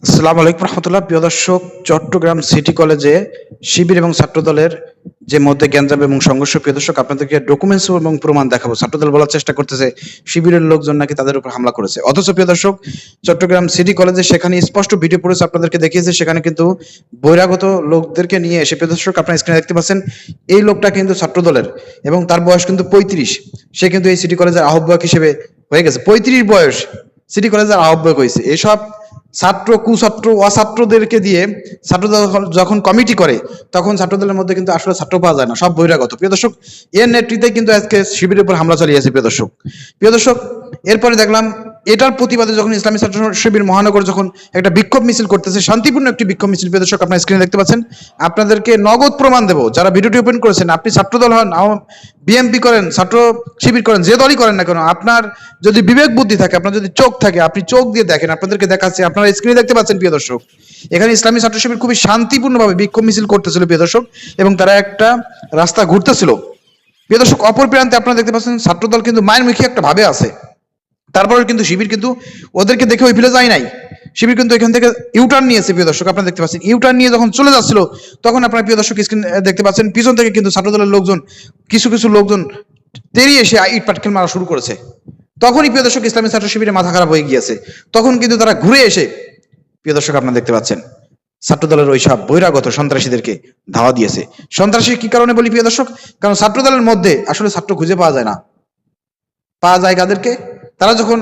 আসসালামু আলাইকুম রহমতুল্লাহ। প্রিয় দর্শক, চট্টগ্রাম সিটি কলেজে শিবির এবং ছাত্রদলের যে মধ্যে গ্যাঞ্জাম এবং সংঘর্ষ, প্রিয় দর্শক আপনাদেরকে ডকুমেন্টস এবং প্রমাণ দেখাবো। ছাত্রদল বলার চেষ্টা করতেছে শিবিরের লোকজন নাকি তাদের উপর হামলা করেছে, অথচ প্রিয় দর্শক চট্টগ্রাম সিটি কলেজে সেখানে স্পষ্ট ভিডিও ফুটেজ আপনাদেরকে দেখিয়েছে। সেখানে কিন্তু বহিরাগত লোকদেরকে নিয়ে এসে, প্রিয় দর্শক আপনারা স্ক্রিনে দেখতে পাচ্ছেন, এই লোকটা কিন্তু ছাত্রদলের এবং তার বয়স কিন্তু 35। সে কিন্তু এই সিটি কলেজের আহ্বায়ক হিসেবে হয়ে গেছে। 35 বয়স, সিটি কলেজের আহ্বায়ক হয়েছে। এসব ছাত্র, কুছাত্র, অছাত্রদেরকে দিয়ে ছাত্রদল যখন কমিটি করে, তখন ছাত্রদলের মধ্যে কিন্তু আসলে ছাত্র পাওয়া যায় না, সব বহিরাগত। প্রিয় দর্শক, এর নেতৃত্বে কিন্তু আজকে শিবিরের উপর হামলা চালিয়েছে। প্রিয় দর্শক এরপরে দেখলাম এটার প্রতিবাদে যখন ইসলামী ছাত্র শিবির মহানগর যখন একটা বিক্ষোভ মিছিল করতেছে, শান্তিপূর্ণ একটি বিক্ষোভ মিছিল। প্রিয় দর্শক আপনার স্ক্রিনে দেখতে পাচ্ছেন, আপনাদেরকে নগদ প্রমাণ দেবো। যারা ভিডিওটি ওপেন করেছেন, আপনি ছাত্রদল হন, বিএমপি করেন, ছাত্র শিবির করেন, যে দলই করেন না কেন, আপনার যদি বিবেক বুদ্ধি থাকে, আপনার যদি চোখ থাকে, আপনি চোখ দিয়ে দেখেন। আপনাদেরকে দেখাচ্ছে, আপনারা স্ক্রিনে দেখতে পাচ্ছেন প্রিয় দর্শক, এখানে ইসলামী ছাত্র শিবির খুবই শান্তিপূর্ণভাবে বিক্ষোভ মিছিল করতেছিল প্রিয় দর্শক, এবং তারা একটা রাস্তা ঘুরতেছিল। প্রিয় দর্শক, অপর প্রান্তে আপনারা দেখতে পাচ্ছেন ছাত্রদল কিন্তু মায়ের মুখে একটা ভাবে আছে। তারপরে কিন্তু শিবির কিন্তু ওদেরকে দেখে ওই ফিলে যায় নাই। শিবির কিন্তু এখান থেকে ইউটার্ন নিয়েছে। প্রিয় দর্শক আপনারা দেখতে পাচ্ছেন, ইউটার্ন নিয়ে যখন চলে যাচ্ছিল, তখন আপনারা প্রিয় দর্শক স্ক্রিন দেখতে পাচ্ছেন, পিছন থেকে কিন্তু ছাত্রদলের লোকজন, কিছু কিছু লোকজন তেড়িয়ে এসে ইট পাটকেল মারা শুরু করেছে। তখনই প্রিয় দর্শক ইসলামী ছাত্র শিবিরের মাথা খারাপ হয়ে গিয়েছে। তখন কিন্তু তারা ঘুরে এসে, প্রিয় দর্শক আপনারা দেখতে পাচ্ছেন, ছাত্রদলের ওই সব বহিরাগত সন্ত্রাসীদেরকে ধাওয়া দিয়েছে। সন্ত্রাসী কি কারণে বলি প্রিয় দর্শক? কারণ ছাত্রদলের মধ্যে আসলে ছাত্র খুঁজে পাওয়া যায় না। পাওয়া যায় কাদেরকে? তারা যখন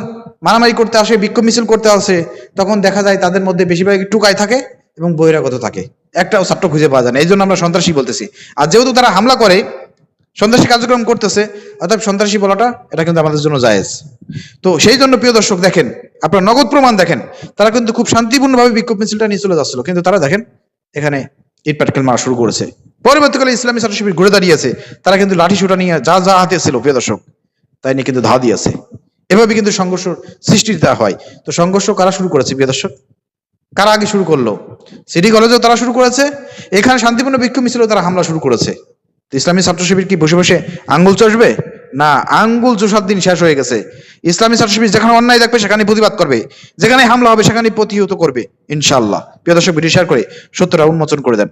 মারামারি করতে আসে, বিক্ষোভ মিছিল করতে আসে, তখন দেখা যায় তাদের মধ্যে বেশিরভাগ টুকাই থাকে এবং বহিরাগত থাকে। একটাও ছাত্র খুঁজে পাওয়া যায় না। এই জন্য আমরা সন্ত্রাসী বলতেছি। আর যেহেতু তারা হামলা করে, সন্ত্রাসী কার্যক্রম করতেছে, অর্থাৎ সন্ত্রাসী বলাটা এটা কিন্তু আমাদের জন্য জায়েজ। তো সেই জন্য প্রিয় দর্শক দেখেন, আপনারা নগদ প্রমাণ দেখেন, তারা কিন্তু খুব শান্তিপূর্ণভাবে বিক্ষোভ মিছিলটা নিয়ে চলে যাচ্ছিল, কিন্তু তারা দেখেন এখানে ইট পাটকেল মারা শুরু করেছে। পরবর্তীকালে ইসলামী ছাত্র শিবির ঘুরে দাঁড়িয়েছে, তারা কিন্তু লাঠি সুটা নিয়ে যা যা হাতে ছিল প্রিয় দর্শক, তাই নিয়ে কিন্তু ধাওয়া দিয়েছে। এভাবে কিন্তু সংঘর্ষ সৃষ্টিটা হয়। তো সংঘর্ষ কারা শুরু করেছে প্রিয় দর্শক? কারা আগে শুরু করলো? সিটি কলেজেও তারা শুরু করেছে, এখানে শান্তিপূর্ণ বিক্ষোভ মিছিলেও তারা হামলা শুরু করেছে। তো ইসলামী ছাত্র শিবির কি বসে বসে আঙ্গুল চষবে? না, আঙ্গুল চষার দিন শেষ হয়ে গেছে। ইসলামী ছাত্র শিবির যেখানে অন্যায় দেখবে সেখানে প্রতিবাদ করবে, যেখানে হামলা হবে সেখানে প্রতিহত করবে ইনশাআল্লাহ। প্রিয় দর্শক, ভিডিও শেয়ার করে সত্যটা উন্মোচন করে দেন।